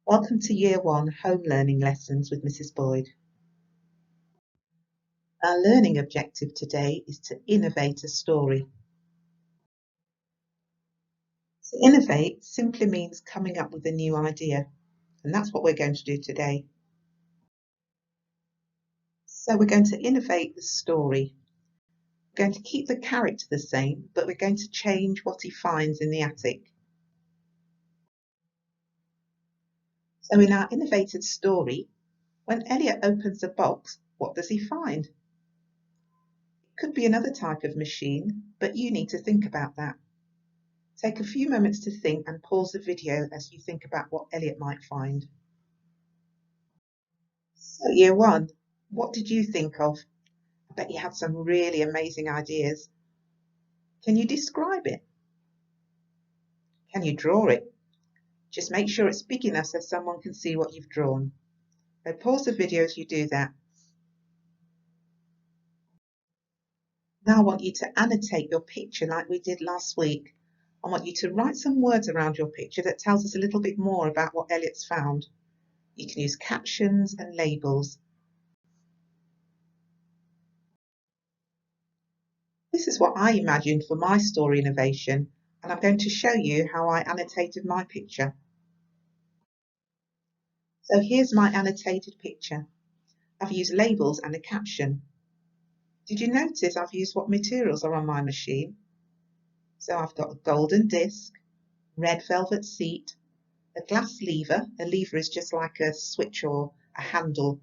Welcome to Year 1 Home Learning Lessons with Mrs. Boyd. Our learning objective today is to innovate a story. To innovate simply means coming up with a new idea, and that's what we're going to do today. So we're going to innovate the story. We're going to keep the character the same, but we're going to change what he finds in the attic. So in our innovated story, when Elliot opens the box, what does he find? It could be another type of machine, but you need to think about that. Take a few moments to think and pause the video as you think about what Elliot might find. So Year 1, what did you think of? I bet you had some really amazing ideas. Can you describe it? Can you draw it? Just make sure it's big enough so someone can see what you've drawn. So pause the video as you do that. Now I want you to annotate your picture like we did last week. I want you to write some words around your picture that tells us a little bit more about what Elliot's found. You can use captions and labels. This is what I imagined for my story innovation, and I'm going to show you how I annotated my picture. So here's my annotated picture. I've used labels and a caption. Did you notice I've used what materials are on my machine? So I've got a golden disc, red velvet seat, a glass lever. A lever is just like a switch or a handle,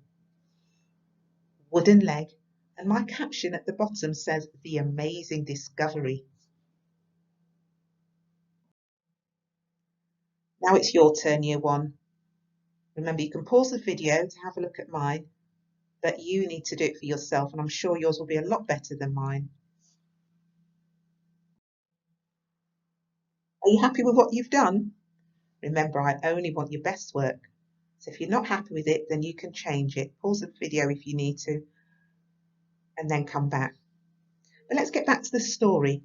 wooden leg, and my caption at the bottom says The Amazing Discovery. Now it's your turn, Year 1. Remember, you can pause the video to have a look at mine, but you need to do it for yourself, and I'm sure yours will be a lot better than mine. Are you happy with what you've done? Remember, I only want your best work. So if you're not happy with it, then you can change it. Pause the video if you need to, and then come back. But let's get back to the story.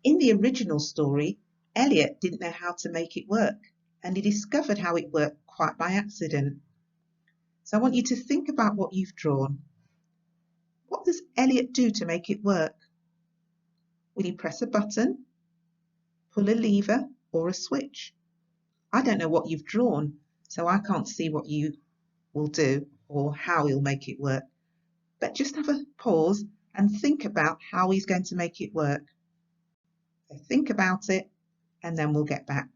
In the original story, Elliot didn't know how to make it work, and he discovered how it worked quite by accident. So I want you to think about what you've drawn. What does Elliot do to make it work? Will he press a button, pull a lever, or a switch? I don't know what you've drawn, so I can't see what you will do or how he'll make it work. But just have a pause and think about how he's going to make it work. So think about it, and then we'll get back.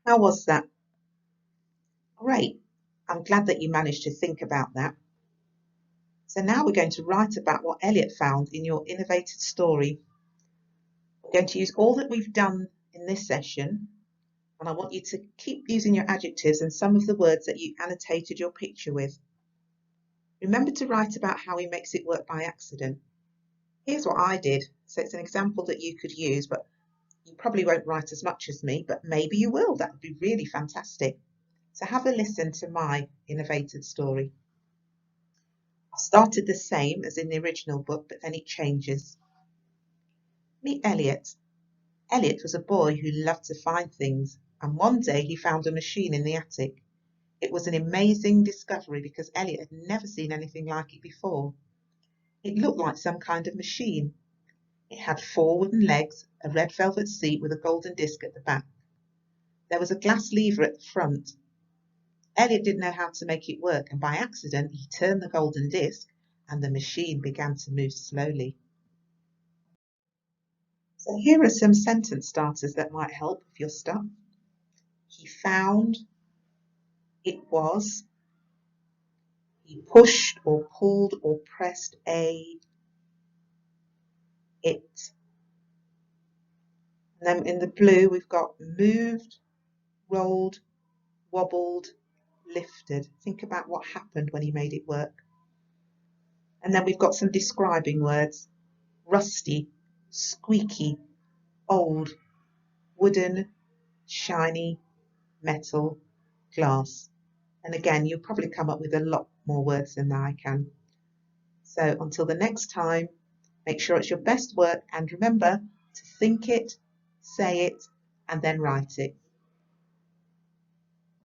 How was that? Great. I'm glad that you managed to think about that. So now we're going to write about what Elliot found in your innovated story. We're going to use all that we've done in this session, and I want you to keep using your adjectives and some of the words that you annotated your picture with. Remember to write about how he makes it work by accident. Here's what I did. So it's an example that you could use, but you probably won't write as much as me, but maybe you will. That would be really fantastic. So have a listen to my innovated story. I started the same as in the original book, but then it changes. Meet Elliot. Elliot was a boy who loved to find things, and one day he found a machine in the attic. It was an amazing discovery because Elliot had never seen anything like it before. It looked like some kind of machine. It had 4 wooden legs, a red velvet seat with a golden disc at the back. There was a glass lever at the front. Elliot didn't know how to make it work, and by accident he turned the golden disc and the machine began to move slowly. So here are some sentence starters that might help if you're stuck. He found, it was, he pushed or pulled or pressed it. And then in the blue we've got moved, rolled, wobbled, lifted. Think about what happened when he made it work. And then we've got some describing words. Rusty, squeaky, old, wooden, shiny, metal, glass. And again, you'll probably come up with a lot more words than I can. So until the next time, make sure it's your best work and remember to think it, say it, and then write it.